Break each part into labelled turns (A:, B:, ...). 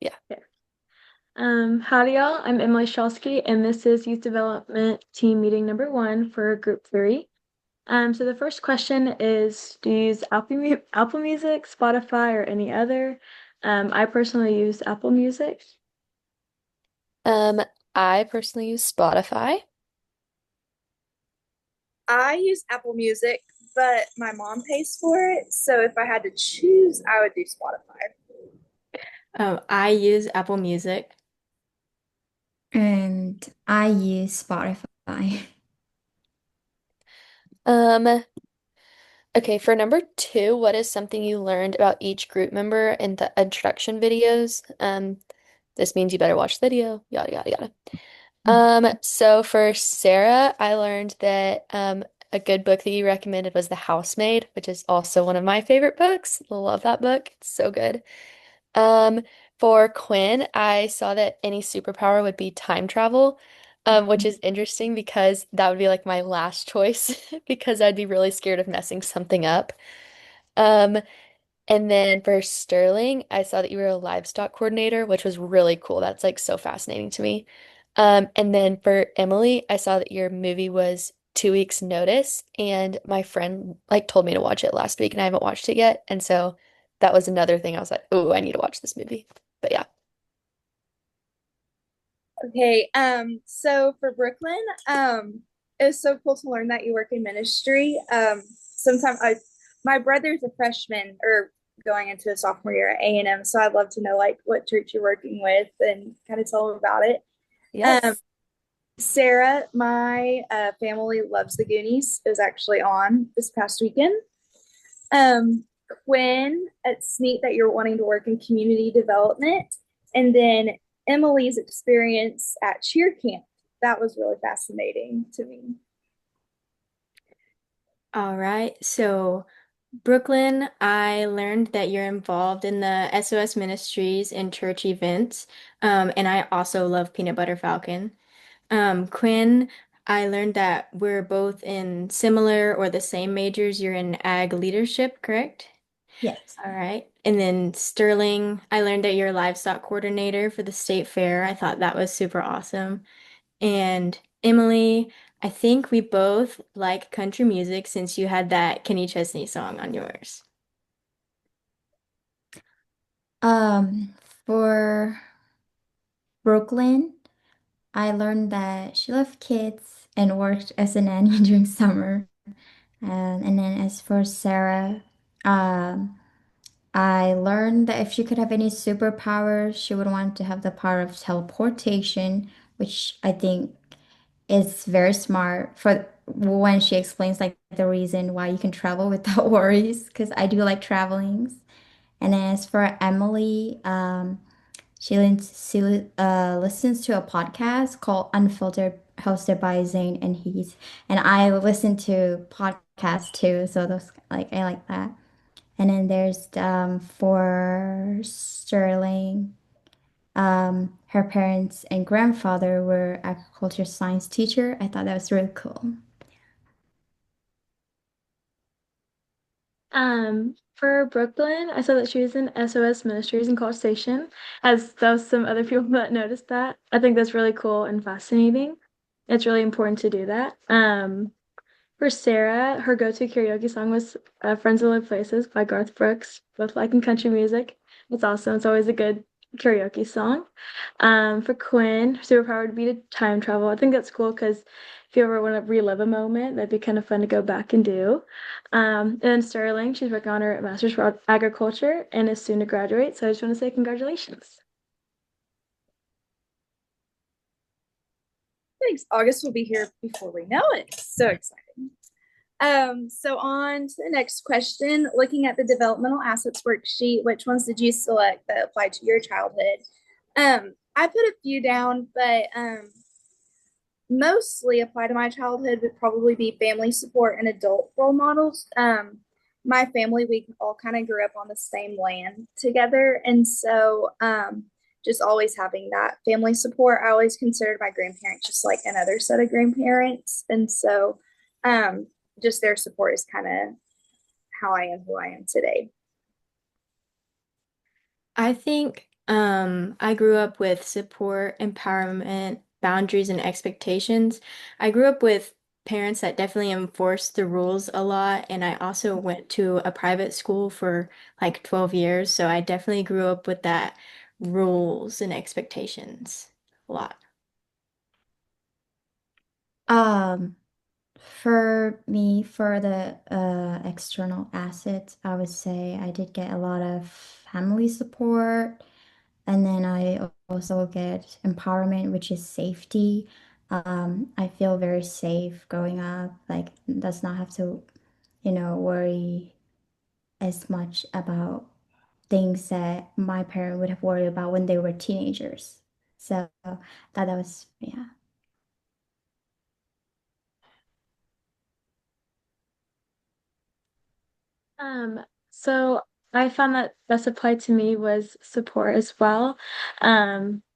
A: Yeah.
B: Okay. Howdy y'all, I'm Emily Shulsky, and this is Youth Development Team Meeting number 1 for Group 3. So the first question is, do you use Apple Music, Spotify, or any other? I personally use Apple Music.
A: Um, I personally use Spotify.
C: I use Apple Music, but my mom pays for it. So if I had to choose, I would do Spotify.
D: I use Apple Music.
E: And I use Spotify.
A: Um, okay, for number two, what is something you learned about each group member in the introduction videos? This means you better watch the video, yada yada yada. So for Sarah, I learned that a good book that you recommended was The Housemaid, which is also one of my favorite books. Love that book. It's so good. Um, for Quinn, I saw that any superpower would be time travel, which is interesting because that would be like my last choice because I'd be really scared of messing something up. Um, and then for Sterling, I saw that you were a livestock coordinator, which was really cool. That's like so fascinating to me. And then for Emily, I saw that your movie was 2 weeks notice, and my friend like told me to watch it last week, and I haven't watched it yet. And so that was another thing I was like, oh, I need to watch this movie. But yeah.
C: Okay, so for Brooklyn, it was so cool to learn that you work in ministry. Sometimes my brother's a freshman or going into a sophomore year at A&M, so I'd love to know like what church you're working with and kind of tell him about it. Um,
A: Yes.
C: Sarah, my family loves the Goonies. It was actually on this past weekend. Um, Quinn, it's neat that you're wanting to work in community development. And then Emily's experience at cheer camp. That was really fascinating to me.
D: All right. So, Brooklyn, I learned that you're involved in the SOS ministries and church events. And I also love Peanut Butter Falcon. Quinn, I learned that we're both in similar or the same majors. You're in ag leadership, correct?
E: Yes.
D: All right. And then Sterling, I learned that you're a livestock coordinator for the state fair. I thought that was super awesome. And Emily, I think we both like country music since you had that Kenny Chesney song on yours.
E: Um, for Brooklyn, I learned that she loved kids and worked as a nanny during summer. And then as for Sarah, um, I learned that if she could have any superpowers, she would want to have the power of teleportation, which I think is very smart for when she explains like the reason why you can travel without worries, because I do like traveling. And as for Emily, she listens to a podcast called Unfiltered, hosted by Zane and Heath. And I listen to podcasts too, so those like I like that. And then there's for Sterling, her parents and grandfather were agriculture science teacher. I thought that was really cool.
B: For Brooklyn, I saw that she was in SOS Ministries in College Station, as there was some other people that noticed that. I think that's really cool and fascinating. It's really important to do that. For Sarah, her go-to karaoke song was Friends in Low Places by Garth Brooks, both liking country music. It's awesome. It's always a good karaoke song. For Quinn, her superpower would be to time travel. I think that's cool because if you ever want to relive a moment, that'd be kind of fun to go back and do. And then Sterling, she's working on her master's for agriculture and is soon to graduate. So I just want to say congratulations.
C: Thanks. August will be here before we know it. So exciting. So on to the next question. Looking at the developmental assets worksheet, which ones did you select that apply to your childhood? I put a few down, but mostly apply to my childhood would probably be family support and adult role models. My family, we all kind of grew up on the same land together. And so just always having that family support, I always considered my grandparents just like another set of grandparents. And so um, just their support is kind of how I am who I am today.
D: I think I grew up with support, empowerment, boundaries, and expectations. I grew up with parents that definitely enforced the rules a lot, and I also went to a private school for like 12 years, so I definitely grew up with that rules and expectations a lot.
E: Um, for me, for the external assets, I would say I did get a lot of family support, and then I also get empowerment, which is safety. I feel very safe growing up, like does not have to, worry as much about things that my parent would have worried about when they were teenagers. So that was, yeah.
B: Um, so I found that best applied to me was support as well.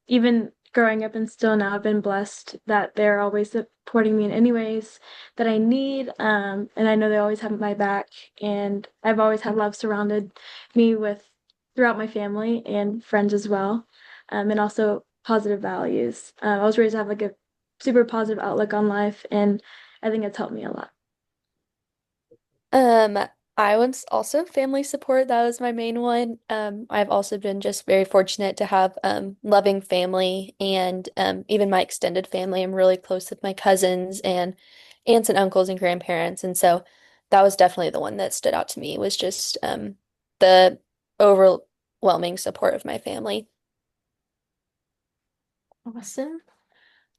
B: Even growing up and still now, I've been blessed that they're always supporting me in any ways that I need. And I know they always have my back. And I've always had love surrounded me with throughout my family and friends as well. And also positive values. I was raised to have like a super positive outlook on life, and I think it's helped me a lot.
A: Um, I was also family support. That was my main one. I've also been just very fortunate to have loving family and even my extended family. I'm really close with my cousins and aunts and uncles and grandparents. And so that was definitely the one that stood out to me was just the overwhelming support of my family.
D: Awesome.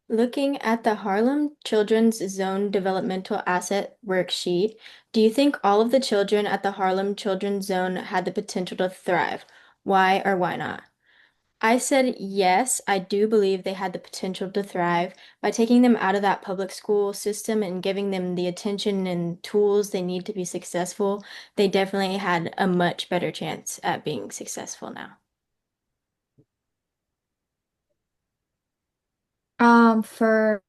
D: Looking at the Harlem Children's Zone Developmental Asset Worksheet, do you think all of the children at the Harlem Children's Zone had the potential to thrive? Why or why not? I said yes, I do believe they had the potential to thrive. By taking them out of that public school system and giving them the attention and tools they need to be successful, they definitely had a much better chance at being successful now.
E: For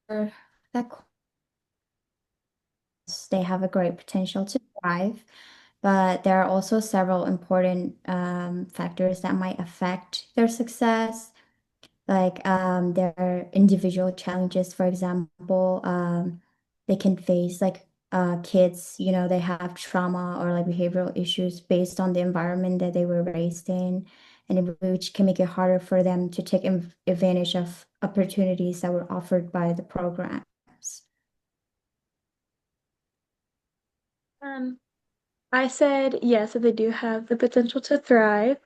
E: that course, they have a great potential to thrive, but there are also several important factors that might affect their success, like their individual challenges. For example, they can face like kids, they have trauma or like behavioral issues based on the environment that they were raised in, and which can make it harder for them to take advantage of opportunities that were offered by the programs.
B: Um, I said yes, that they do have the potential to thrive.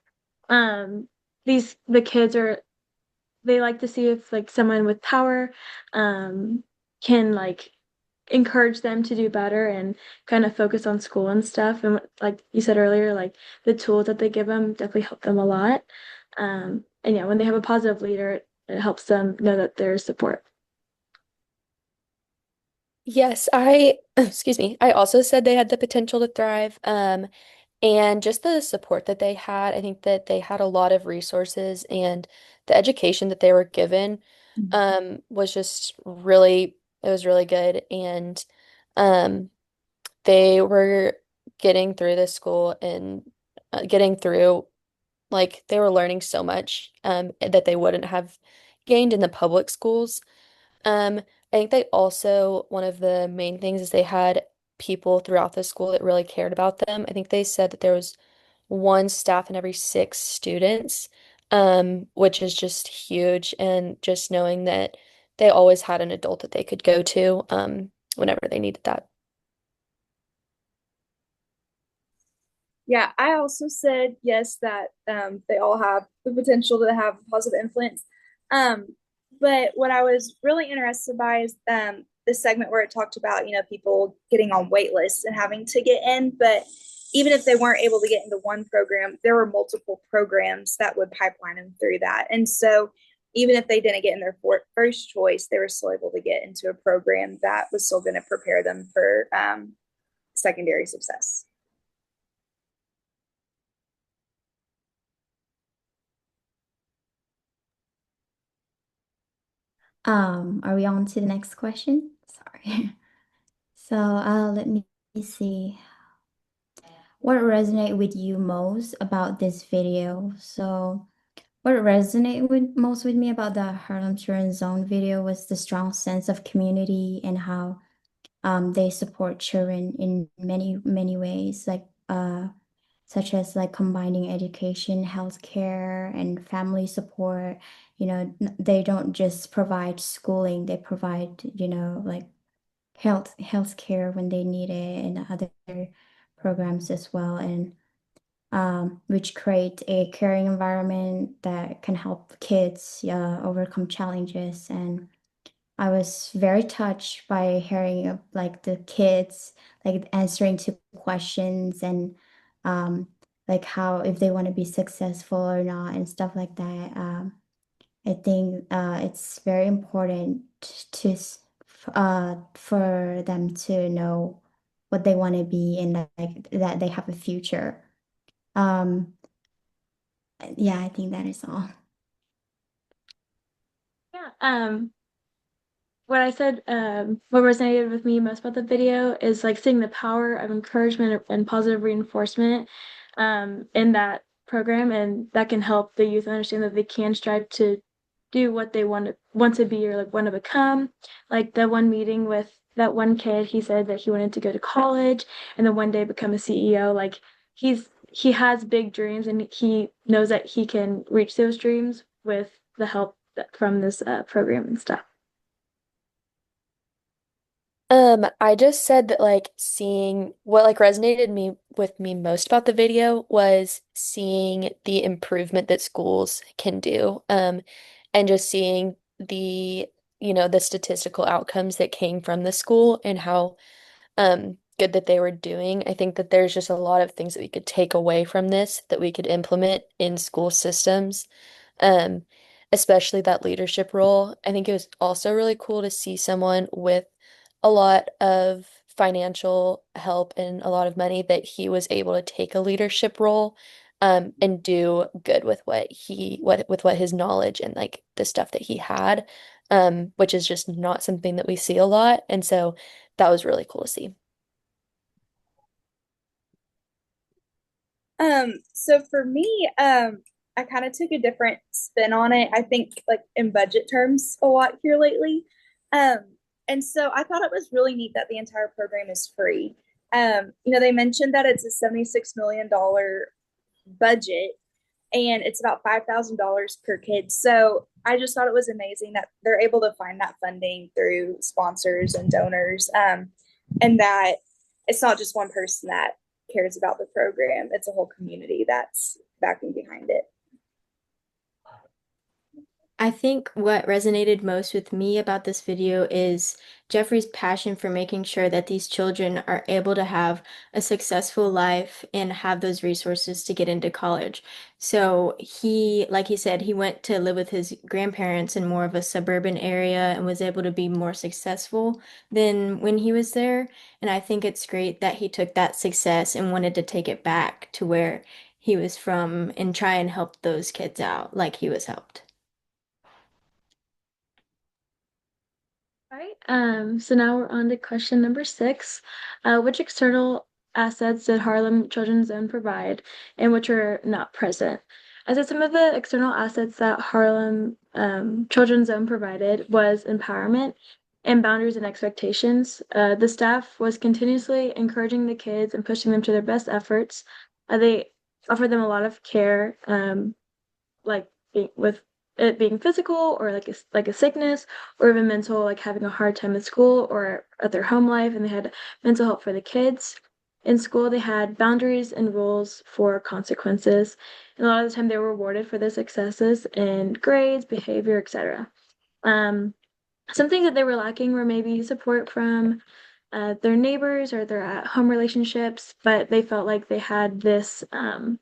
B: Um, the kids are they like to see if like someone with power can like encourage them to do better and kind of focus on school and stuff. And like you said earlier, like the tools that they give them definitely help them a lot. And yeah, when they have a positive leader, it helps them know that there's support.
A: Yes, I, excuse me, I also said they had the potential to thrive. And just the support that they had, I think that they had a lot of resources and the education that they were given was just really, it was really good. And um, they were getting through this school and getting through, like, they were learning so much that they wouldn't have gained in the public schools. I think they also, one of the main things is they had people throughout the school that really cared about them. I think they said that there was one staff in every six students, which is just huge. And just knowing that they always had an adult that they could go to, whenever they needed that.
C: Yeah, I also said yes that they all have the potential to have a positive influence. Um, but what I was really interested by is this segment where it talked about people getting on wait lists and having to get in. But even if they weren't able to get into one program, there were multiple programs that would pipeline them through that. And so even if they didn't get in their first choice, they were still able to get into a program that was still going to prepare them for secondary success.
E: Are we on to the next question? Sorry. So, let me see. What resonated with you most about this video? So, What resonated with most with me about the Harlem Children's Zone video was the strong sense of community and how they support children in many ways, like such as like combining education, healthcare, and family support. They don't just provide schooling, they provide, like healthcare when they need it and other programs as well. And which create a caring environment that can help kids overcome challenges. And I was very touched by hearing of like the kids like answering to questions and um, like how if they want to be successful or not and stuff like that. I think it's very important for them to know what they want to be and like that they have a future. Um, yeah, I think that is all.
B: Yeah. What I said, what resonated with me most about the video is like seeing the power of encouragement and positive reinforcement in that program, and that can help the youth understand that they can strive to do what they want to be or like want to become. Like the one meeting with that one kid, he said that he wanted to go to college and then one day become a CEO. Like he has big dreams and he knows that he can reach those dreams with the help from this program and stuff.
A: I just said that like seeing what like resonated me with me most about the video was seeing the improvement that schools can do. And just seeing the statistical outcomes that came from the school and how good that they were doing. I think that there's just a lot of things that we could take away from this that we could implement in school systems. Um, Especially that leadership role. I think it was also really cool to see someone with a lot of financial help and a lot of money that he was able to take a leadership role and do good with what his knowledge and like the stuff that he had, which is just not something that we see a lot. And so that was really cool to see.
C: So for me, I kind of took a different spin on it. I think like in budget terms a lot here lately. Um, and so I thought it was really neat that the entire program is free. They mentioned that it's a $76 million budget and it's about $5,000 per kid. So I just thought it was amazing that they're able to find that funding through sponsors and donors, and that it's not just one person that cares about the program; it's a whole community that's backing behind it.
D: I think what resonated most with me about this video is Jeffrey's passion for making sure that these children are able to have a successful life and have those resources to get into college. So he, like he said, he went to live with his grandparents in more of a suburban area and was able to be more successful than when he was there. And I think it's great that he took that success and wanted to take it back to where he was from and try and help those kids out like he was helped.
B: All right. So now we're on to question number 6. Which external assets did Harlem Children's Zone provide and which are not present? I said some of the external assets that Harlem Children's Zone provided was empowerment and boundaries and expectations. The staff was continuously encouraging the kids and pushing them to their best efforts. They offered them a lot of care, like with it being physical or like a sickness or even mental, like having a hard time at school or at their home life, and they had mental help for the kids. In school, they had boundaries and rules for consequences, and a lot of the time they were rewarded for their successes in grades, behavior, etc. Um, some things that they were lacking were maybe support from their neighbors or their at-home relationships, but they felt like they had this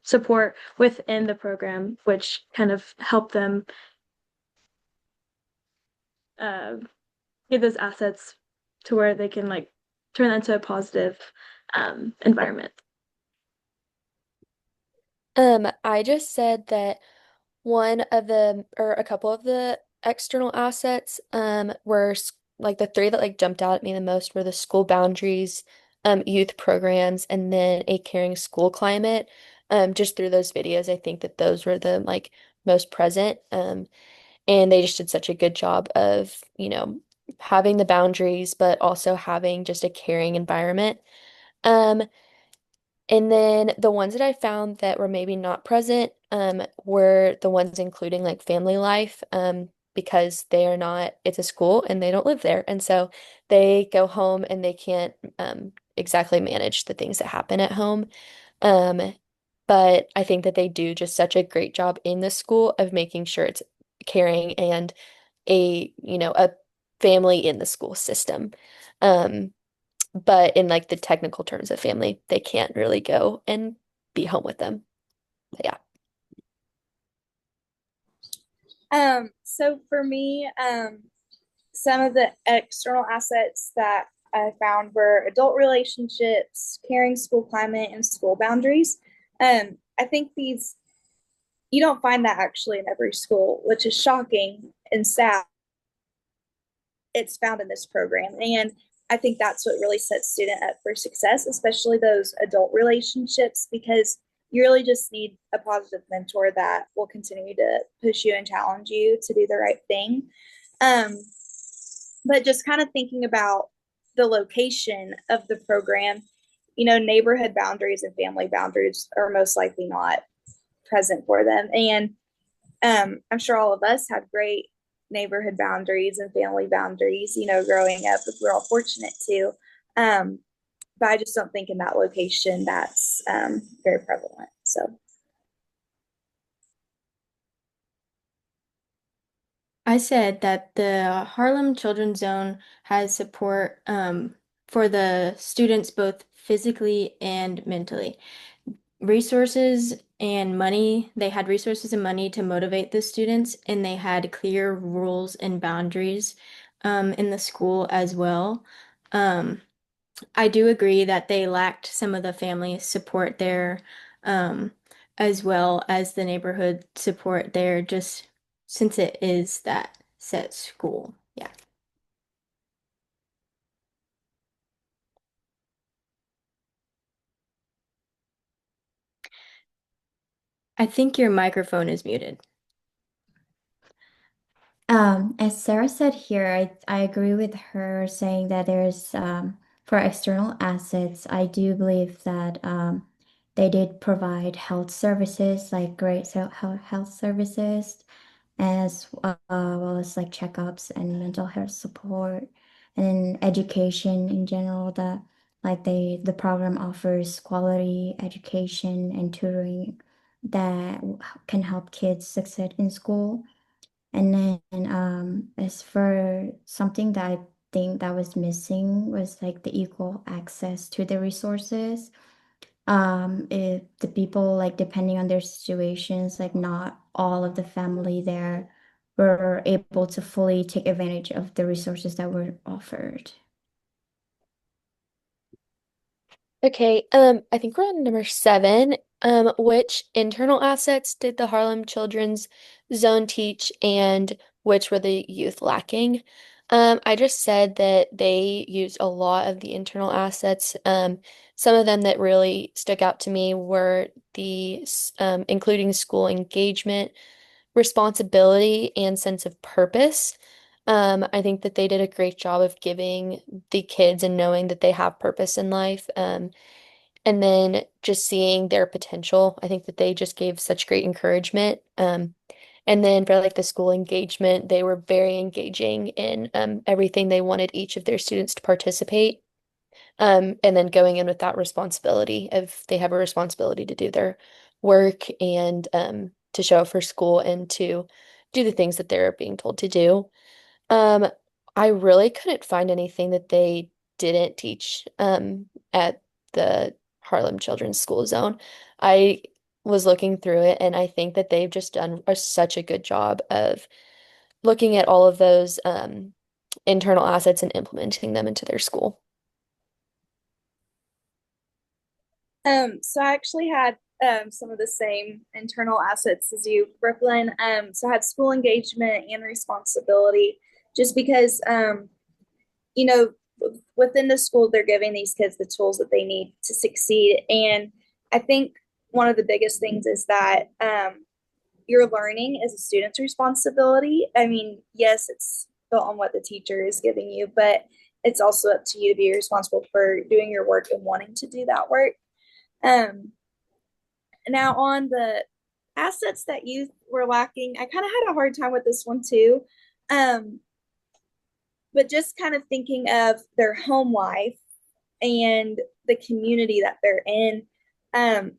B: support within the program, which kind of helped them uh, get those assets to where they can like turn that into a positive environment.
A: I just said that one of the or a couple of the external assets like the three that like jumped out at me the most were the school boundaries, youth programs, and then a caring school climate. Just through those videos, I think that those were the like most present. And they just did such a good job of, having the boundaries, but also having just a caring environment. Um, and then the ones that I found that were maybe not present, were the ones including like family life, because they are not, it's a school and they don't live there. And so they go home and they can't, exactly manage the things that happen at home. Um, but I think that they do just such a great job in the school of making sure it's caring and a family in the school system. Um, but in like the technical terms of family, they can't really go and be home with them. But yeah.
C: So for me, some of the external assets that I found were adult relationships, caring school climate, and school boundaries. I think these you don't find that actually in every school, which is shocking and sad. It's found in this program, and I think that's what really sets student up for success, especially those adult relationships, because you really just need a positive mentor that will continue to push you and challenge you to do the right thing. Um, but just kind of thinking about the location of the program, neighborhood boundaries and family boundaries are most likely not present for them. And I'm sure all of us have great neighborhood boundaries and family boundaries, growing up, if we're all fortunate to. Um, but I just don't think in that location that's very prevalent. So,
D: I said that the Harlem Children's Zone has support for the students both physically and mentally. Resources and money, they had resources and money to motivate the students, and they had clear rules and boundaries in the school as well. Um, I do agree that they lacked some of the family support there, um, as well as the neighborhood support there, just since it is that set school. Yeah. I think your microphone is muted.
E: As Sarah said here, I agree with her saying that there's for external assets, I do believe that they did provide health services, like great health services, as well as like checkups and mental health support, and then education in general. That like the program offers quality education and tutoring that can help kids succeed in school. And then as for something that I think that was missing was like the equal access to the resources. If the people like depending on their situations, like not all of the family there were able to fully take advantage of the resources that were offered.
A: Okay, I think we're on number 7. Which internal assets did the Harlem Children's Zone teach, and which were the youth lacking? I just said that they used a lot of the internal assets. Some of them that really stuck out to me were including school engagement, responsibility, and sense of purpose. I think that they did a great job of giving the kids and knowing that they have purpose in life. And then just seeing their potential. I think that they just gave such great encouragement. And then for like the school engagement, they were very engaging in everything. They wanted each of their students to participate. And then going in with that responsibility of they have a responsibility to do their work and to show up for school and to do the things that they're being told to do. Um, I really couldn't find anything that they didn't teach at the Harlem Children's School Zone. I was looking through it, and I think that they've just done such a good job of looking at all of those internal assets and implementing them into their school.
C: so I actually had some of the same internal assets as you, Brooklyn. So I had school engagement and responsibility, just because you know, within the school, they're giving these kids the tools that they need to succeed. And I think one of the biggest things is that your learning is a student's responsibility. I mean, yes, it's built on what the teacher is giving you, but it's also up to you to be responsible for doing your work and wanting to do that work. Um, Now, on the assets that youth were lacking, I kind of had a hard time with this one too. Um, but just kind of thinking of their home life and the community that they're in. Um,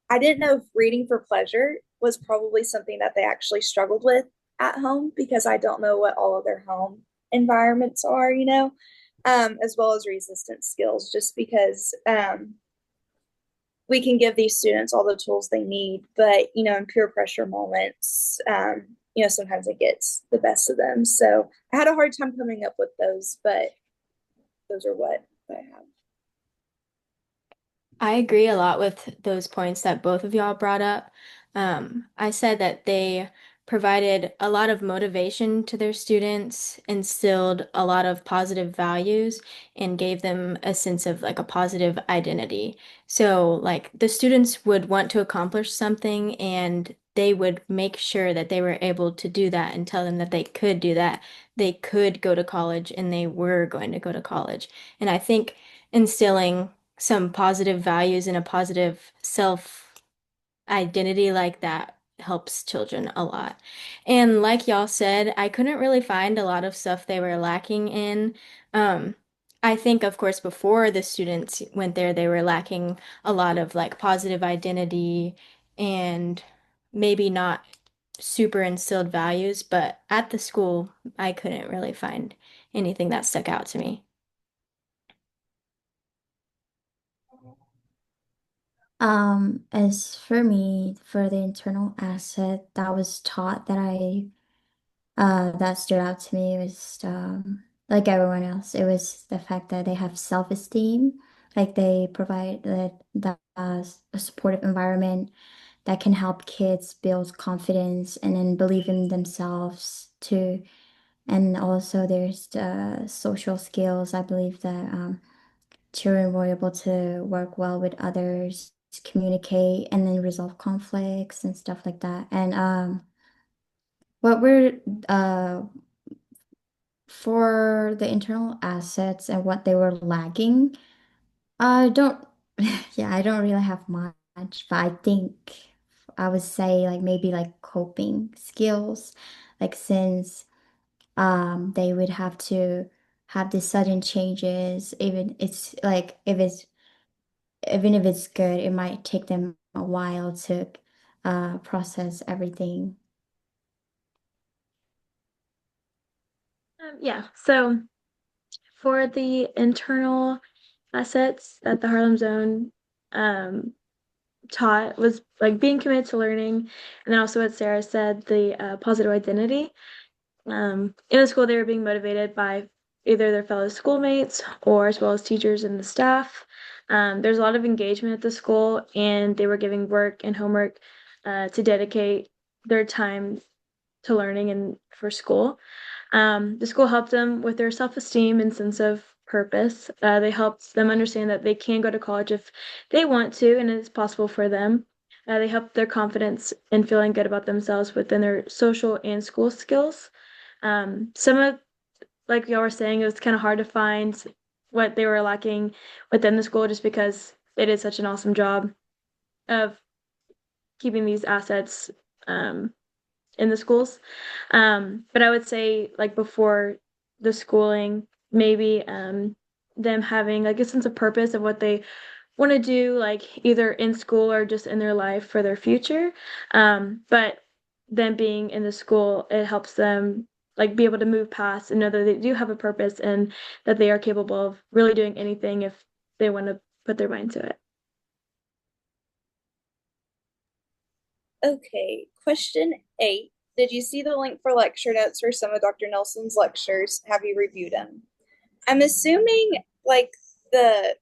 C: I didn't know if reading for pleasure was probably something that they actually struggled with at home because I don't know what all of their home environments are, as well as resistance skills, just because we can give these students all the tools they need, but in peer pressure moments, sometimes it gets the best of them. So I had a hard time coming up with those, but those are what I have.
D: I agree a lot with those points that both of y'all brought up. I said that they provided a lot of motivation to their students, instilled a lot of positive values, and gave them a sense of like a positive identity. So, like, the students would want to accomplish something and they would make sure that they were able to do that and tell them that they could do that. They could go to college and they were going to go to college. And I think instilling some positive values and a positive self identity like that helps children a lot. And like y'all said, I couldn't really find a lot of stuff they were lacking in. Um, I think, of course, before the students went there, they were lacking a lot of like positive identity and maybe not super instilled values, but at the school, I couldn't really find anything that stuck out to me.
E: As for me, for the internal asset that was taught that stood out to me was like everyone else. It was the fact that they have self-esteem, like they provide a supportive environment that can help kids build confidence and then believe in themselves too. And also there's the social skills. I believe that children were able to work well with others, communicate, and then resolve conflicts and stuff like that. And what we're for the internal assets and what they were lagging, I don't, yeah, I don't really have much, but I think I would say like maybe like coping skills, like since they would have to have the sudden changes, even if it's good, it might take them a while to process everything.
B: Yeah, so for the internal assets that the Harlem Zone um, taught was like being committed to learning, and then also what Sarah said, the positive identity. In the school, they were being motivated by either their fellow schoolmates or as well as teachers and the staff. There's a lot of engagement at the school, and they were giving work and homework to dedicate their time to learning and for school. The school helped them with their self-esteem and sense of purpose. They helped them understand that they can go to college if they want to, and it's possible for them. They helped their confidence in feeling good about themselves within their social and school skills. Some of, like y'all were saying, it was kind of hard to find what they were lacking within the school just because they did such an awesome job of keeping these assets um, in the schools. But I would say like before the schooling, maybe them having like a sense of purpose of what they want to do, like either in school or just in their life for their future. But them being in the school, it helps them like be able to move past and know that they do have a purpose and that they are capable of really doing anything if they want to put their mind to it.
C: Okay, question 8. Did you see the link for lecture notes for some of Dr. Nelson's lectures? Have you reviewed them? I'm assuming like the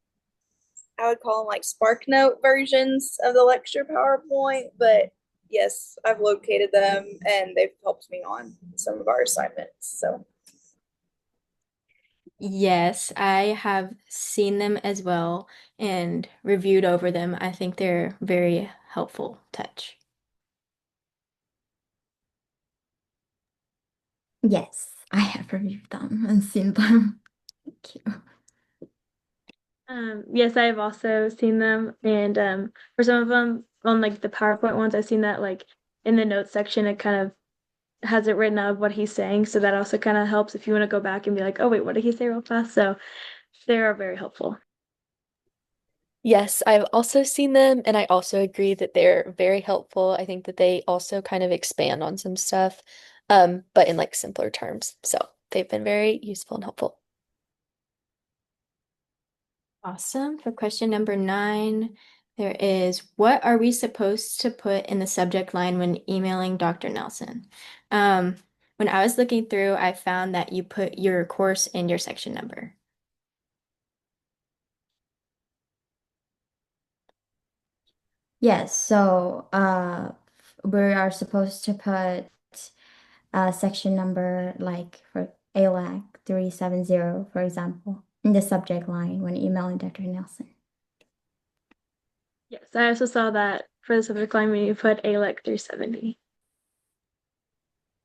C: I would call them like Spark Note versions of the lecture PowerPoint, but yes, I've located them and they've helped me on some of our assignments. So,
D: Yes, I have seen them as well and reviewed over them. I think they're very helpful touch.
E: Yes, I have reviewed them and seen them. Thank you.
B: Yes, I have also seen them, and for some of them, on like the PowerPoint ones, I've seen that like in the notes section, it kind of has it written out what he's saying, so that also kind of helps if you want to go back and be like, oh wait, what did he say real fast? So they are very helpful.
A: Yes, I've also seen them, and I also agree that they're very helpful. I think that they also kind of expand on some stuff, but in like simpler terms. So they've been very useful and helpful.
D: Awesome. For question number 9, there is, what are we supposed to put in the subject line when emailing Dr. Nelson? Um, when I was looking through, I found that you put your course and your section number.
E: Yes, so we are supposed to put section number like for ALAC 370, for example, in the subject line when emailing Dr. Nelson.
B: Yes, I also saw that for the subject line when you put ALEC 370.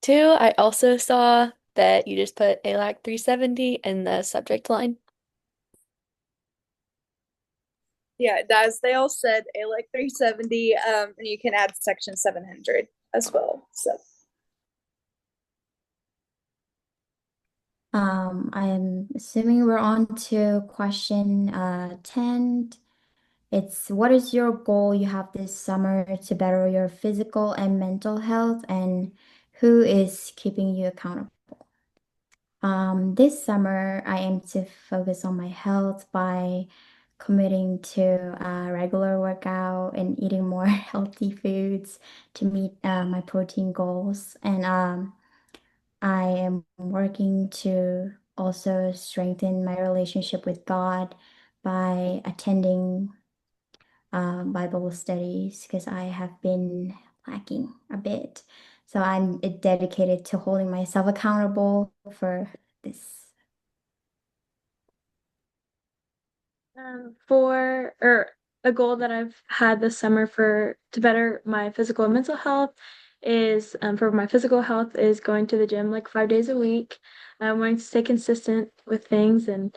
A: Two, I also saw that you just put ALAC 370 in the subject line.
C: Yeah, it does. They all said ALEC 370, and you can add section 700 as well. So
E: I'm assuming we're on to question 10. It's what is your goal you have this summer to better your physical and mental health, and who is keeping you accountable? This summer, I aim to focus on my health by committing to a regular workout and eating more healthy foods to meet my protein goals. And I am working to also strengthen my relationship with God by attending Bible studies because I have been lacking a bit. So I'm dedicated to holding myself accountable for this.
B: For or a goal that I've had this summer for to better my physical and mental health is for my physical health is going to the gym like 5 days a week. I'm wanting to stay consistent with things and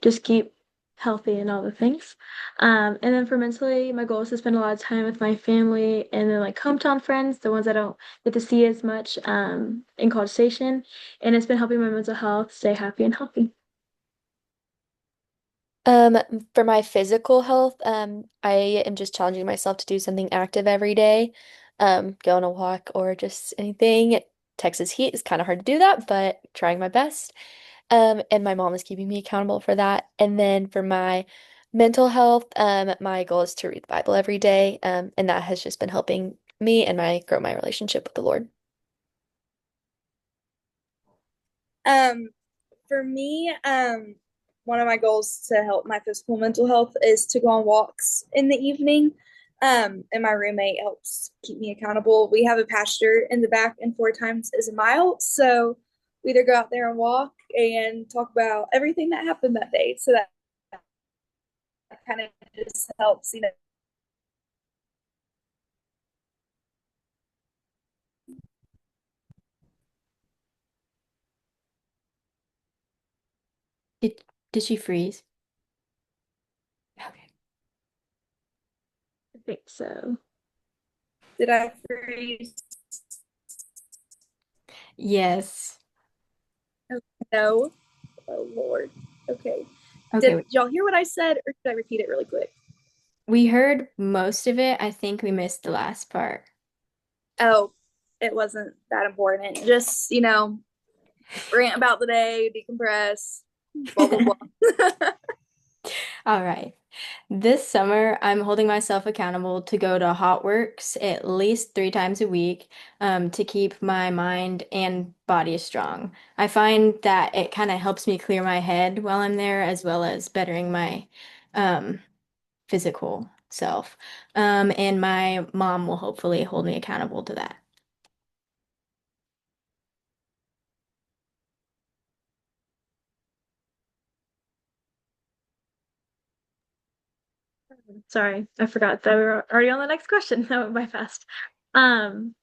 B: just keep healthy and all the things. And then for mentally, my goal is to spend a lot of time with my family and then like hometown friends, the ones I don't get to see as much in College Station. And it's been helping my mental health stay happy and healthy.
A: Um, for my physical health, I am just challenging myself to do something active every day. Go on a walk or just anything. Texas heat is kind of hard to do that, but trying my best. And my mom is keeping me accountable for that. And then for my mental health, my goal is to read the Bible every day. And that has just been helping me and my grow my relationship with the Lord.
C: um, for me, one of my goals to help my physical and mental health is to go on walks in the evening. And my roommate helps keep me accountable. We have a pasture in the back, and 4 times is a mile. So we either go out there and walk and talk about everything that happened that day. So that kind of just helps, you know.
D: Did did she freeze? Okay.
B: I think so.
C: Did I freeze?
D: Yes.
C: Oh, no. Oh, Lord. Okay.
D: Okay,
C: Did y'all hear what I said, or should I repeat it really quick?
D: we heard most of it. I think we missed the last part.
C: Oh, it wasn't that important. Just, rant about the day, decompress, blah, blah, blah.
D: All right. This summer, I'm holding myself accountable to go to Hot Works at least 3 times a week, to keep my mind and body strong. I find that it kind of helps me clear my head while I'm there, as well as bettering my um, physical self. And my mom will hopefully hold me accountable to that.
B: Sorry, I forgot that we were already on the next question. That went by fast. Um,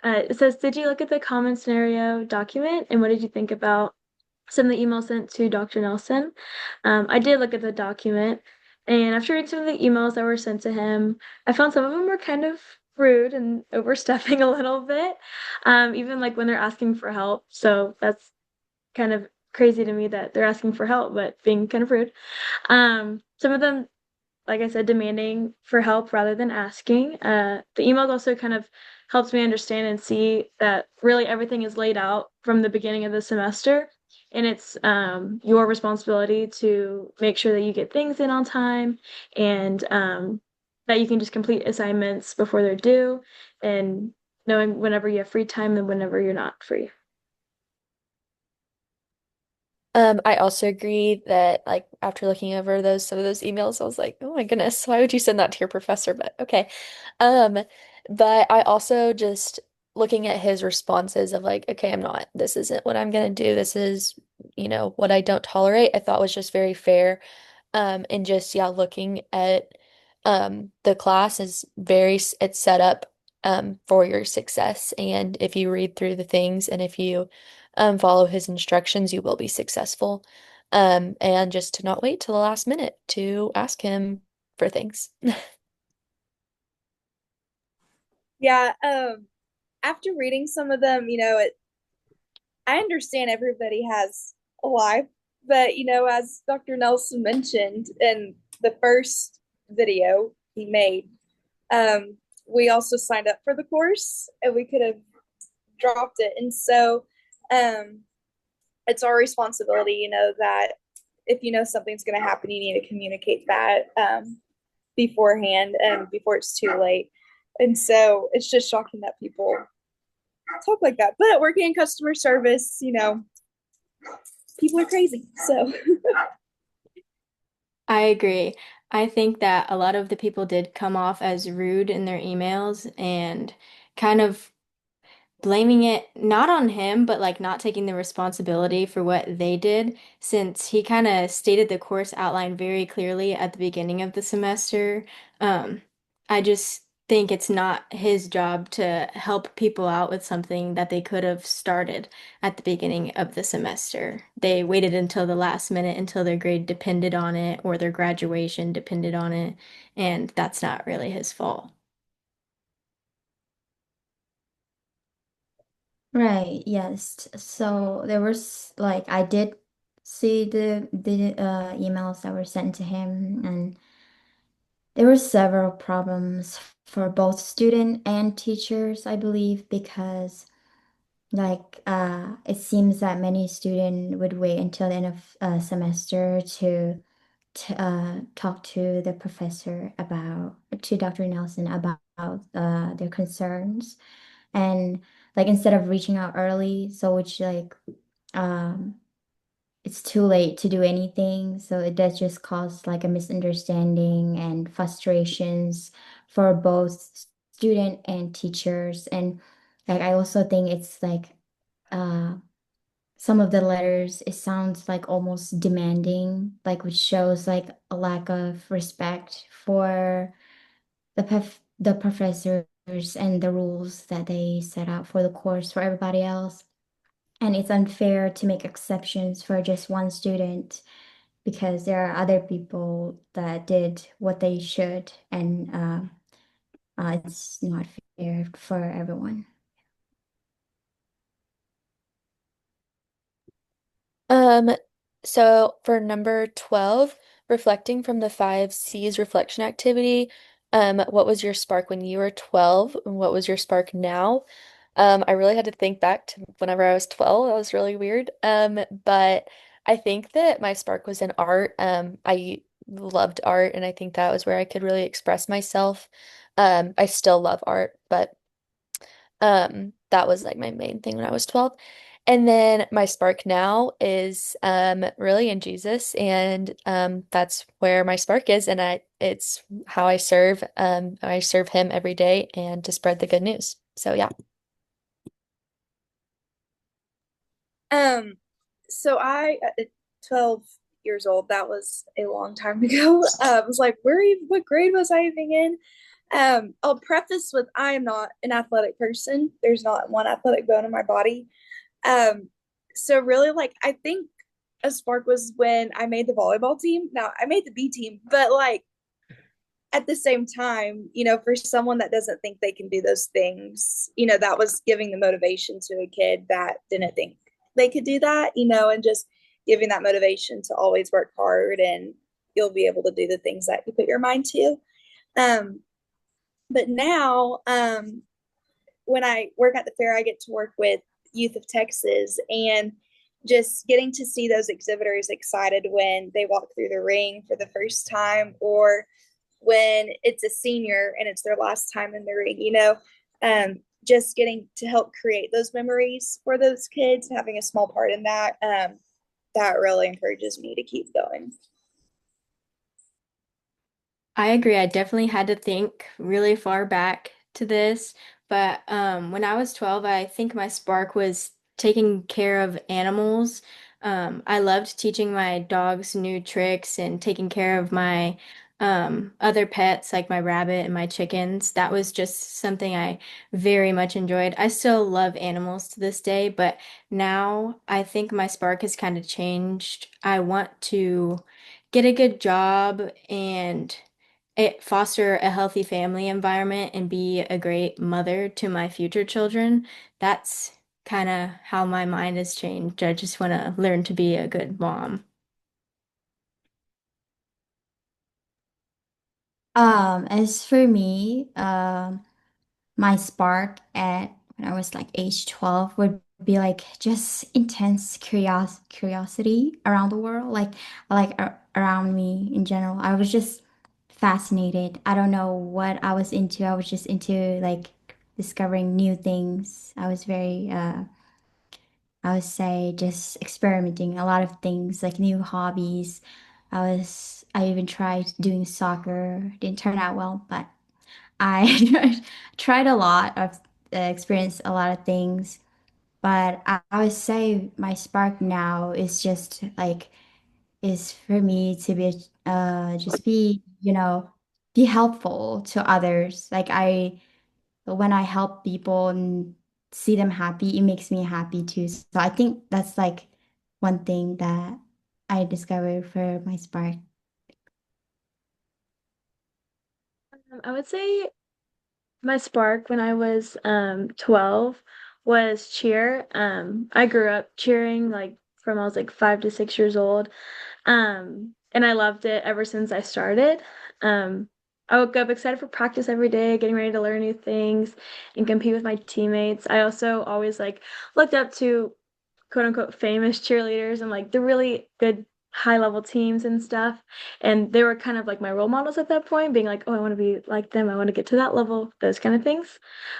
B: It says, did you look at the common scenario document and what did you think about some of the emails sent to Dr. Nelson? I did look at the document, and after reading some of the emails that were sent to him, I found some of them were kind of rude and overstepping a little bit, even like when they're asking for help. So that's kind of crazy to me that they're asking for help, but being kind of rude. Some of them, like I said, demanding for help rather than asking. The emails also kind of helps me understand and see that really everything is laid out from the beginning of the semester. And it's your responsibility to make sure that you get things in on time and that you can just complete assignments before they're due and knowing whenever you have free time and whenever you're not free.
A: I also agree that like after looking over some of those emails, I was like, oh my goodness, why would you send that to your professor? But okay. Um, but I also just looking at his responses of like, okay, this isn't what I'm gonna do. This is, what I don't tolerate, I thought was just very fair. And just yeah, looking at the class is it's set up for your success. And if you read through the things and if you follow his instructions, you will be successful. And just to not wait till the last minute to ask him for things.
C: Yeah, after reading some of them, I understand everybody has a life, but as Dr. Nelson mentioned in the first video he made, we also signed up for the course and we could have dropped it. And so um, it's our responsibility, that if something's going to happen, you need to communicate that beforehand and before it's too late. And so it's just shocking that people talk like that. But working in customer service, people are crazy. So
D: I agree. I think that a lot of the people did come off as rude in their emails and kind of blaming it not on him, but like not taking the responsibility for what they did, since he kind of stated the course outline very clearly at the beginning of the semester. Um, I just think it's not his job to help people out with something that they could have started at the beginning of the semester. They waited until the last minute until their grade depended on it or their graduation depended on it, and that's not really his fault.
E: Right, yes. So there was like I did see the emails that were sent to him, and there were several problems for both student and teachers, I believe, because it seems that many students would wait until the end of semester to talk to the professor about to Dr. Nelson about their concerns, and like instead of reaching out early, so which um it's too late to do anything, so it does just cause like a misunderstanding and frustrations for both student and teachers. And like I also think it's like uh some of the letters, it sounds like almost demanding, like which shows like a lack of respect for the professors and the rules that they set out for the course for everybody else. And it's unfair to make exceptions for just one student because there are other people that did what they should, and it's not fair for everyone.
A: Um, so for number 12, reflecting from the five C's reflection activity, what was your spark when you were 12 and what was your spark now? I really had to think back to whenever I was 12. That was really weird. But I think that my spark was in art. I loved art and I think that was where I could really express myself. I still love art, but that was like my main thing when I was 12. And then my spark now is really in Jesus, and that's where my spark is, and it's how I serve him every day and to spread the good news. So yeah.
C: um so I at 12 years old, that was a long time ago. I was like, what grade was I even in? I'll preface with I am not an athletic person. There's not one athletic bone in my body. Um, so really, like, I think a spark was when I made the volleyball team. Now I made the B team, but like at the same time, for someone that doesn't think they can do those things, that was giving the motivation to a kid that didn't think they could do that, and just giving that motivation to always work hard and you'll be able to do the things that you put your mind to. Um, but now, when I work at the fair, I get to work with Youth of Texas and just getting to see those exhibitors excited when they walk through the ring for the first time or when it's a senior and it's their last time in the ring, just getting to help create those memories for those kids, having a small part in that, that really encourages me to keep going.
D: I agree. I definitely had to think really far back to this, but when I was 12, I think my spark was taking care of animals. I loved teaching my dogs new tricks and taking care of my other pets like my rabbit and my chickens. That was just something I very much enjoyed. I still love animals to this day, but now I think my spark has kind of changed. I want to get a good job and foster a healthy family environment and be a great mother to my future children. That's kind of how my mind has changed. I just want to learn to be a good mom.
E: As for me, my spark at when I was like age 12 would be like just intense curiosity around the world, like around me in general. I was just fascinated. I don't know what I was into. I was just into like discovering new things. I was very I would say just experimenting a lot of things, like new hobbies. I even tried doing soccer. Didn't turn out well, but I tried a lot. I've experienced a lot of things, but I would say my spark now is just like is for me to be just be, be helpful to others. Like when I help people and see them happy, it makes me happy too. So I think that's like one thing that I discovered for my spark.
B: I would say my spark when I was 12 was cheer. I grew up cheering like from I was like 5 to 6 years old. And I loved it ever since I started. I woke up excited for practice every day, getting ready to learn new things and compete with my teammates. I also always like looked up to quote unquote famous cheerleaders and like the really good high level teams and stuff. And they were kind of like my role models at that point, being like, oh, I want to be like them. I want to get to that level, those kind of things.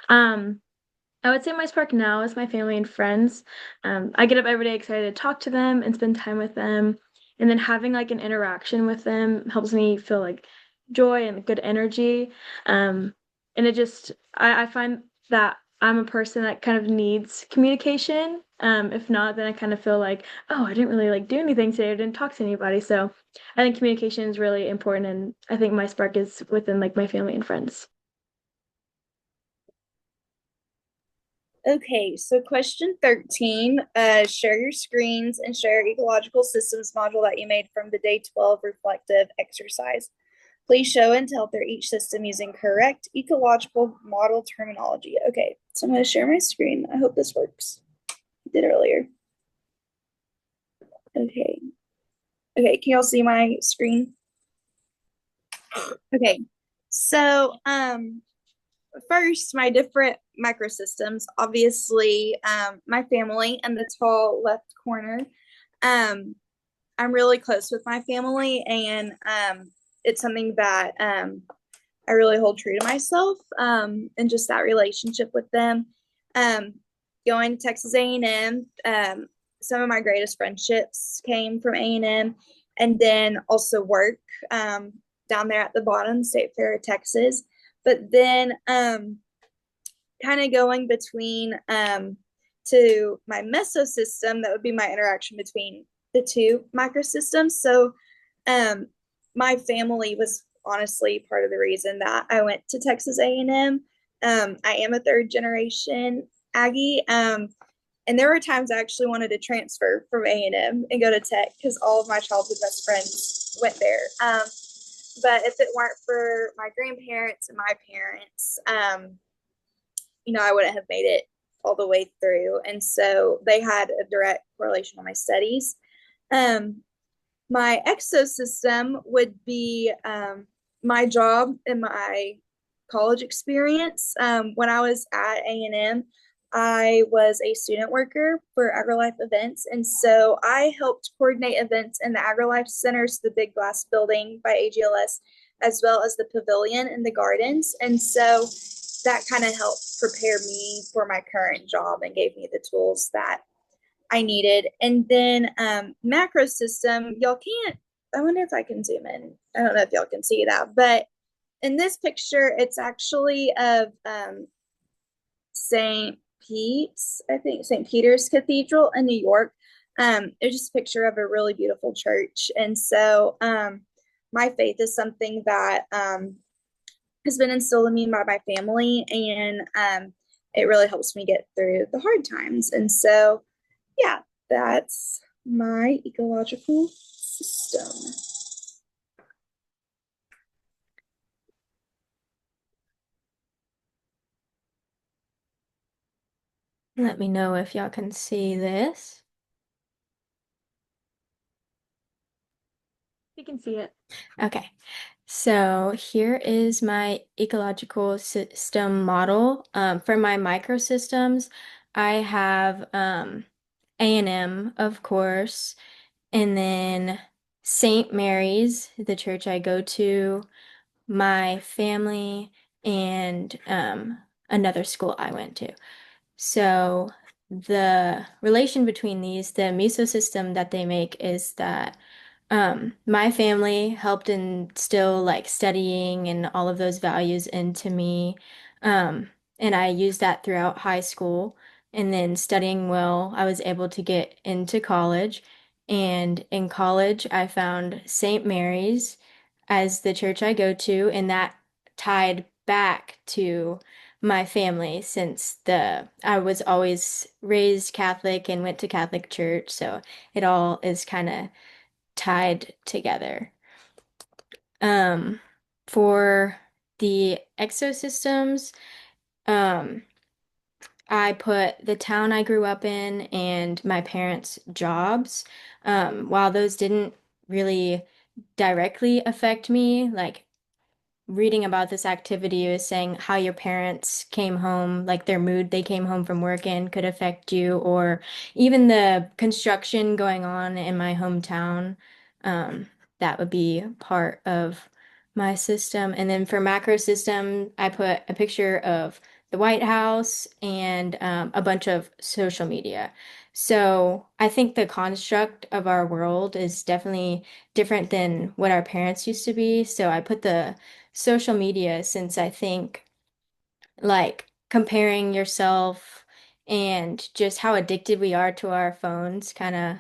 B: Um, I would say my spark now is my family and friends. I get up every day excited to talk to them and spend time with them. And then having like an interaction with them helps me feel like joy and good energy. And it just, I find that I'm a person that kind of needs communication. If not, then I kind of feel like, oh, I didn't really like do anything today. I didn't talk to anybody. So I think communication is really important. And I think my spark is within like my family and friends.
C: Okay, so question 13, share your screens and share your ecological systems module that you made from the day 12 reflective exercise. Please show and tell through each system using correct ecological model terminology. Okay, so I'm going to share my screen. I hope this works. I did earlier. Okay. Okay, can y'all see my screen? Okay. So, first, my different microsystems. Obviously, my family in the tall left corner. Um, I'm really close with my family, and it's something that I really hold true to myself, and just that relationship with them. Um, Going to Texas A&M, some of my greatest friendships came from A&M, and then also work um, down there at the bottom, State Fair of Texas. But then kind of going between to my mesosystem, that would be my interaction between the two microsystems. So um, my family was honestly part of the reason that I went to Texas A&M. I am a third generation Aggie. And there were times I actually wanted to transfer from A&M and go to Tech because all of my childhood best friends went there. But if it weren't for my grandparents and my parents, I wouldn't have made it all the way through. And so they had a direct correlation on my studies. Um, my exosystem would be my job and my college experience. When I was at A&M, I was a student worker for AgriLife events. And so I helped coordinate events in the AgriLife Centers, the big glass building by AGLS, as well as the pavilion and the gardens. And so that kind of helped prepare me for my current job and gave me the tools that I needed. And then macro system, y'all can't, I wonder if I can zoom in. I don't know if y'all can see that, but in this picture, it's actually of St. Pete's, I think St. Peter's Cathedral in New York. It's just a picture of a really beautiful church. And so my faith is something that has been instilled in me by my family, and it really helps me get through the hard times. And so, yeah, that's my ecological system.
D: Let me know if y'all can see this.
B: You can see it.
D: Okay, so here is my ecological system model. For my microsystems, I have A&M, of course, and then St. Mary's, the church I go to, my family, and another school I went to. So the relation between these, the meso system that they make is that my family helped instill like studying and all of those values into me. Um, and I used that throughout high school. And then studying well, I was able to get into college. And in college, I found St. Mary's as the church I go to, and that tied back to my family since the I was always raised Catholic and went to Catholic church, so it all is kind of tied together. Um, for the exosystems, um, I put the town I grew up in and my parents' jobs. While those didn't really directly affect me, like reading about this activity is saying how your parents came home, like their mood they came home from work in could affect you, or even the construction going on in my hometown. That would be part of my system. And then for macro system, I put a picture of the White House and a bunch of social media. So I think the construct of our world is definitely different than what our parents used to be. So I put the social media since I think like comparing yourself and just how addicted we are to our phones kind of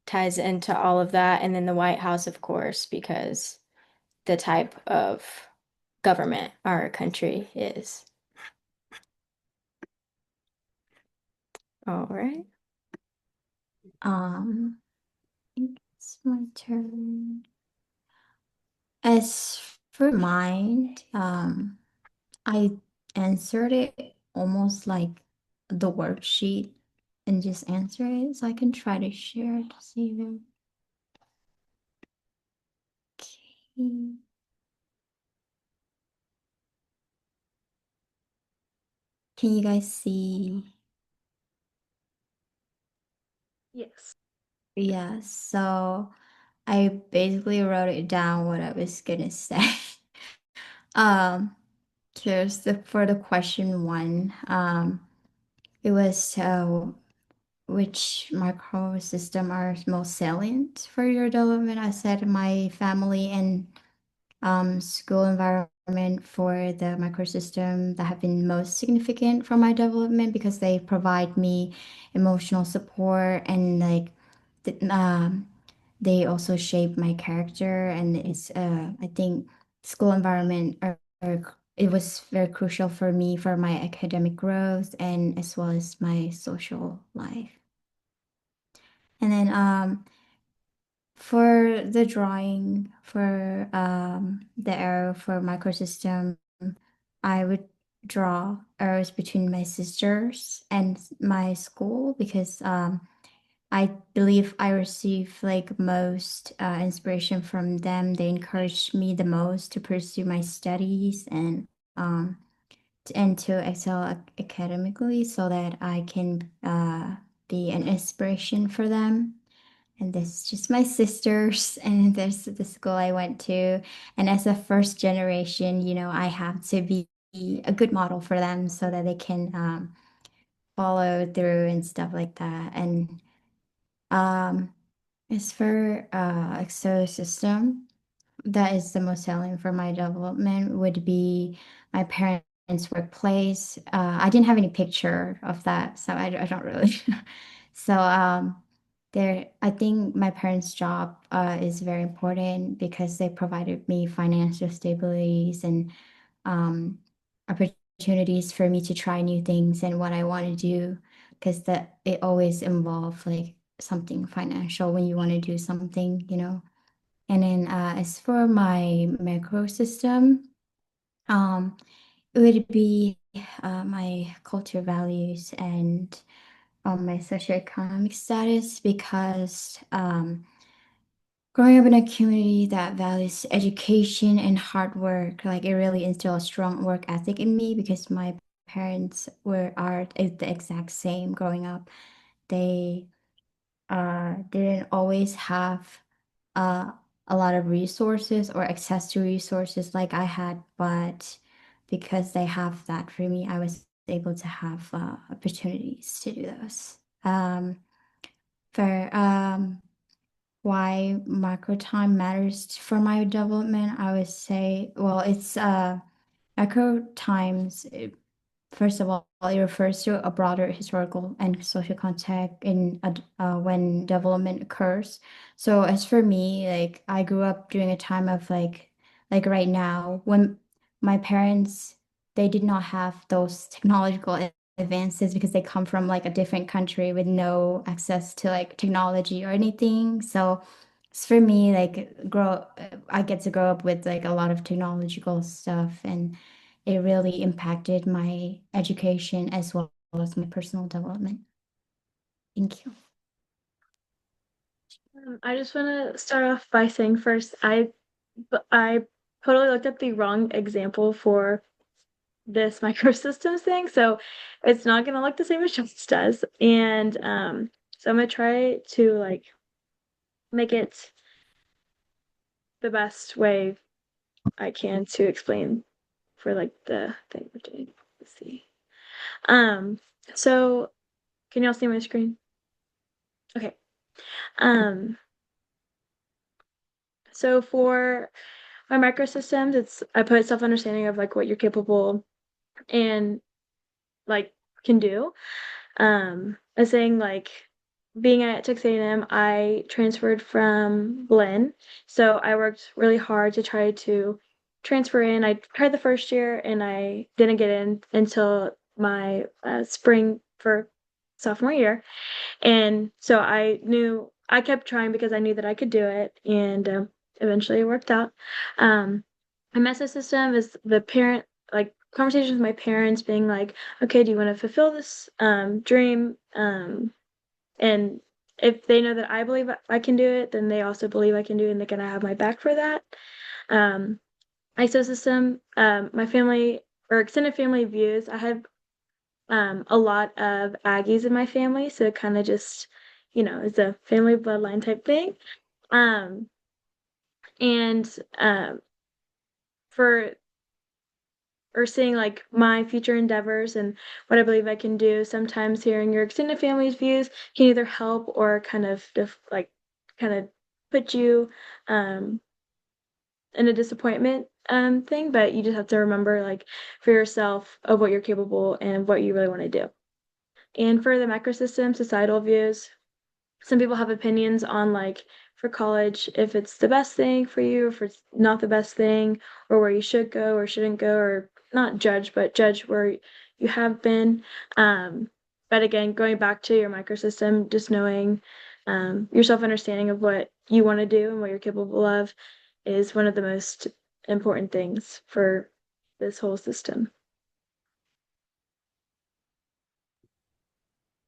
D: ties into all of that. And then the White House, of course, because the type of government our country is. All right.
E: I think it's my turn. As for mine, I answered it almost like the worksheet and just answer it. So I can try to share it to see them. Okay. Can you guys see?
B: Yes.
E: Yeah, so I basically wrote it down what I was gonna say. Um, Here's for the question one. It was which microsystem are most salient for your development? I said my family and school environment for the microsystem that have been most significant for my development because they provide me emotional support and like the, they also shape my character and it's I think school environment it was very crucial for me for my academic growth and as well as my social life. And then for the drawing for the arrow for microsystem, I would draw arrows between my sisters and my school because I believe I receive like most inspiration from them. They encouraged me the most to pursue my studies um and to excel academically so that I can be an inspiration for them. And this is just my sisters, and there's the school I went to. And as a first generation, I have to be a good model for them so that they can follow through and stuff like that. And um, as for ecosystem, that is the most telling for my development would be my parents' workplace. I didn't have any picture of that, so I don't really. So I think my parents' job is very important because they provided me financial stabilities and um, opportunities for me to try new things and what I want to do because that it always involves like something financial when you want to do something. And then as for my macro system, um, it would be my culture values and my socioeconomic status because growing up in a community that values education and hard work, like it really instilled a strong work ethic in me because my parents are the exact same growing up. They didn't always have uh, a lot of resources or access to resources like I had, but because they have that for me, I was able to have opportunities to do those. For why micro time matters for my development, I would say, well, it's micro times. First of all, it refers to a broader historical and social context in when development occurs. So as for me, like I grew up during a time of like right now when my parents they did not have those technological advances because they come from like a different country with no access to like technology or anything. So for me, like I get to grow up with like a lot of technological stuff and it really impacted my education as well as my personal development. Thank you.
B: I just want to start off by saying first, I totally looked up the wrong example for this microsystems thing, so it's not gonna look the same as Jones does. And so I'm gonna try to like make it the best way I can to explain for like the thing we're doing. Let's see. Um, so can y'all see my screen? Okay. Um, so for my microsystems, I put self-understanding of like what you're capable and like can do. As saying like being at Texas A&M, I transferred from Glenn, so I worked really hard to try to transfer in. I tried the first year and I didn't get in until my spring for sophomore year. And so I kept trying because I knew that I could do it, and eventually it worked out. My message system is the parent, like conversations with my parents being like, okay, do you want to fulfill this dream? And if they know that I believe I can do it, then they also believe I can do it and they're gonna have my back for that. Um, ISO system, my family or extended family views, I have a lot of Aggies in my family, so it kind of just, it's a family bloodline type thing. Um, and for or seeing like my future endeavors and what I believe I can do, sometimes hearing your extended family's views can either help or kind of kind of put you um in a disappointment thing, but you just have to remember like for yourself of what you're capable and what you really want to do. And for the macrosystem societal views, some people have opinions on like for college, if it's the best thing for you, if it's not the best thing, or where you should go or shouldn't go, or not judge, but judge where you have been. Um, but again, going back to your microsystem, just knowing your self-understanding of what you want to do and what you're capable of is one of the most important things for this whole system.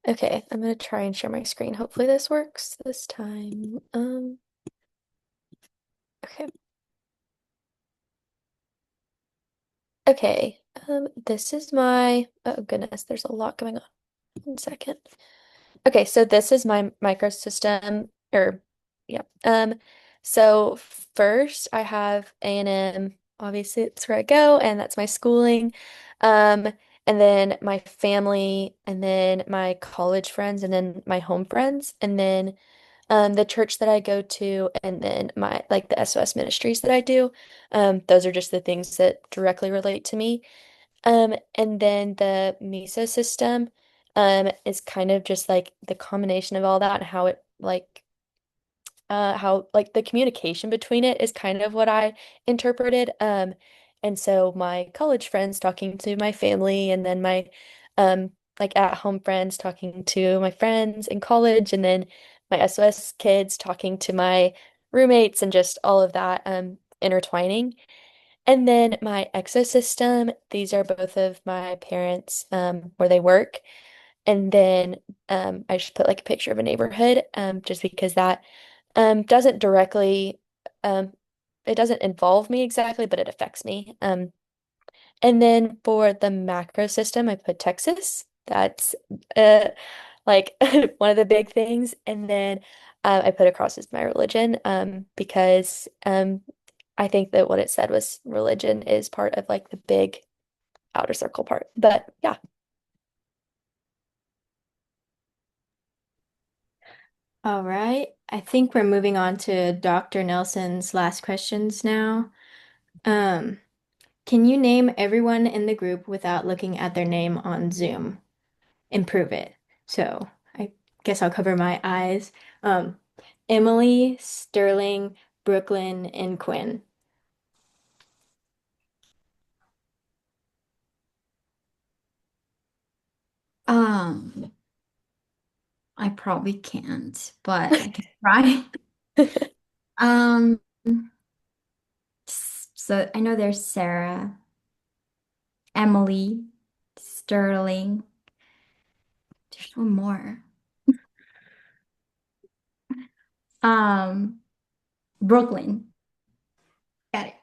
A: Okay, I'm gonna try and share my screen. Hopefully this works this time. Okay. Okay. This is my, oh goodness, there's a lot going on. 1 second. Okay, so this is my microsystem, or yeah. So first I have A&M. Obviously, it's where I go, and that's my schooling. Um, and then my family, and then my college friends, and then my home friends, and then the church that I go to, and then my like the SOS ministries that I do. Those are just the things that directly relate to me. And then the meso system, is kind of just like the combination of all that and how it how like the communication between it is kind of what I interpreted. And so my college friends talking to my family, and then my um like at home friends talking to my friends in college, and then my SOS kids talking to my roommates, and just all of that intertwining. And then my exosystem, these are both of my parents, where they work. And then I just put like a picture of a neighborhood, just because that doesn't directly, um, it doesn't involve me exactly, but it affects me. And then for the macro system, I put Texas. That's uh, like one of the big things. And then I put across as my religion, because I think that what it said was religion is part of like the big outer circle part. But yeah.
D: All right. I think we're moving on to Dr. Nelson's last questions now. Um, can you name everyone in the group without looking at their name on Zoom? Improve it. So I guess I'll cover my eyes. Um, Emily, Sterling, Brooklyn, and Quinn.
E: Um, I probably can't, but I can try. Um, so I know there's Sarah, Emily, Sterling. There's one more. Um, Brooklyn. Got it.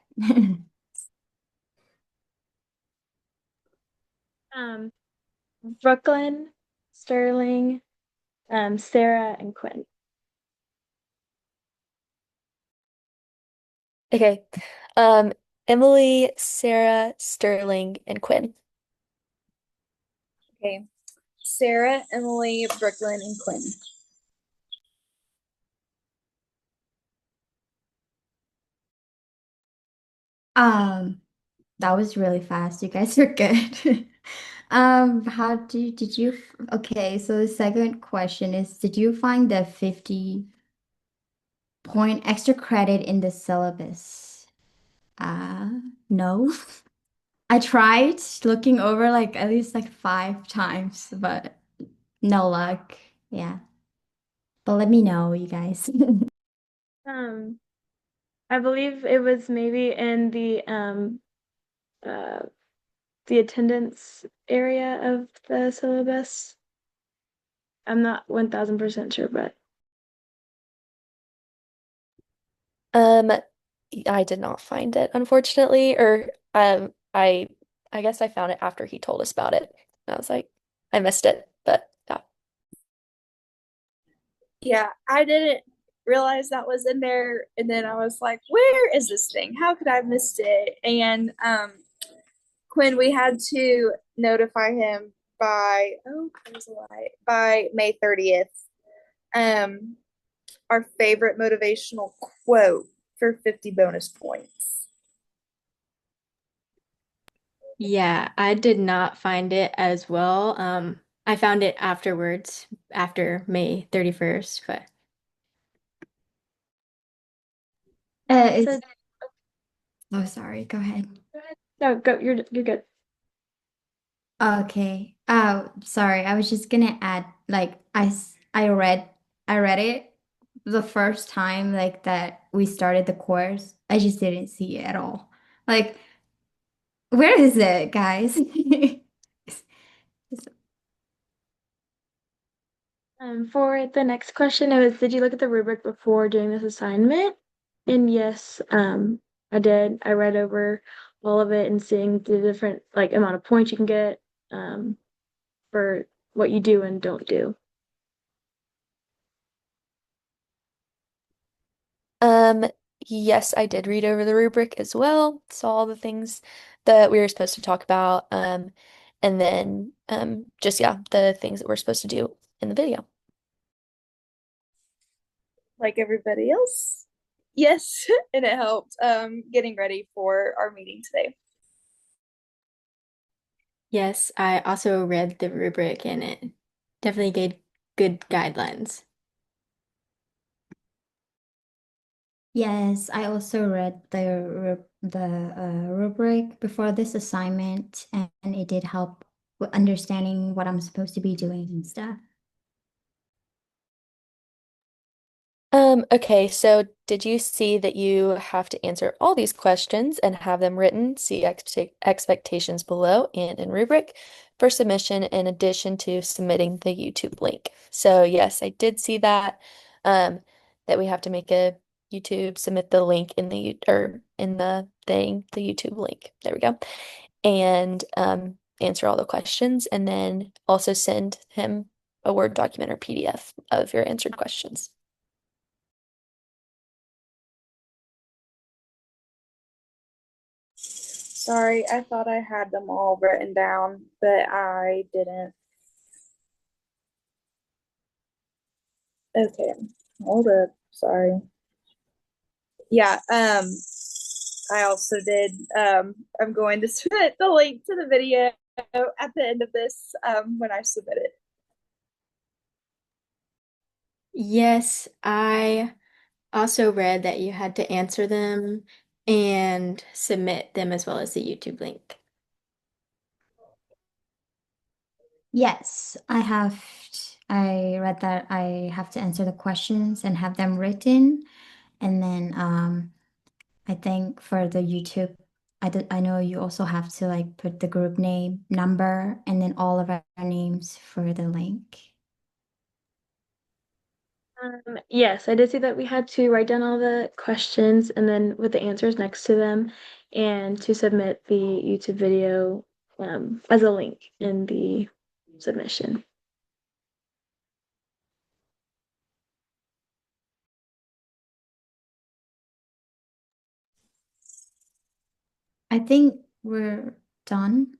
B: Um, Brooklyn, Sterling, Sarah, and Quinn.
A: Okay. Um, Emily, Sarah, Sterling, and Quinn.
C: Okay. Sarah, Emily, Brooklyn, and Quinn.
E: Um, that was really fast. You guys are good. How did you, okay, so the second question is, did you find the 50-point extra credit in the syllabus? No. I tried looking over like at least like 5 times, but no luck. Yeah. But let me know, you guys.
B: Um, I believe it was maybe in uh the attendance area of the syllabus. I'm not 1000% sure, but
A: Um, I did not find it, unfortunately, or I guess I found it after he told us about it. I was like, I missed it, but yeah.
C: Yeah, I didn't realize that was in there. And then I was like, where is this thing? How could I have missed it? And Quinn, we had to notify him by, oh, that was a lie, by May 30th. Um, our favorite motivational quote for 50 bonus points.
D: Yeah, I did not find it as well. I found it afterwards, after May 31st, but
E: It's
B: So
E: oh sorry, go ahead.
B: go ahead. No, go. You're good.
E: Okay. Oh, sorry. I was just gonna add, like, I read it the first time, like, that we started the course. I just didn't see it at all. Like, where is it, guys?
B: For the next question, it was, did you look at the rubric before doing this assignment? And yes, I did. I read over all of it and seeing the different like amount of points you can get um, for what you do and don't do.
A: Um, yes, I did read over the rubric as well. Saw all the things that we were supposed to talk about. And then just yeah, the things that we're supposed to do in the video.
C: Like everybody else. Yes, and it helped getting ready for our meeting today.
D: Yes, I also read the rubric and it definitely gave good guidelines.
E: Yes, I also read rubric before this assignment, and it did help with understanding what I'm supposed to be doing and stuff.
A: Okay, so did you see that you have to answer all these questions and have them written? See expectations below and in rubric for submission in addition to submitting the YouTube link. So yes, I did see that that we have to make a YouTube, submit the link in or in the thing, the YouTube link. There we go. And answer all the questions and then also send him a Word document or PDF of your answered questions.
C: Sorry, I thought I had them all written down, but I didn't. Okay, hold up. Sorry. Yeah, I also did. I'm going to submit the link to the video at the end of this when I submit it.
D: Yes, I also read that you had to answer them and submit them as well as the YouTube link.
E: Yes, I read that I have to answer the questions and have them written. And then I think for the YouTube, I know you also have to like put the group name, number, and then all of our names for the link.
B: Yes, I did see that we had to write down all the questions and then with the answers next to them, and to submit the YouTube video as a link in the submission.
E: I think we're done.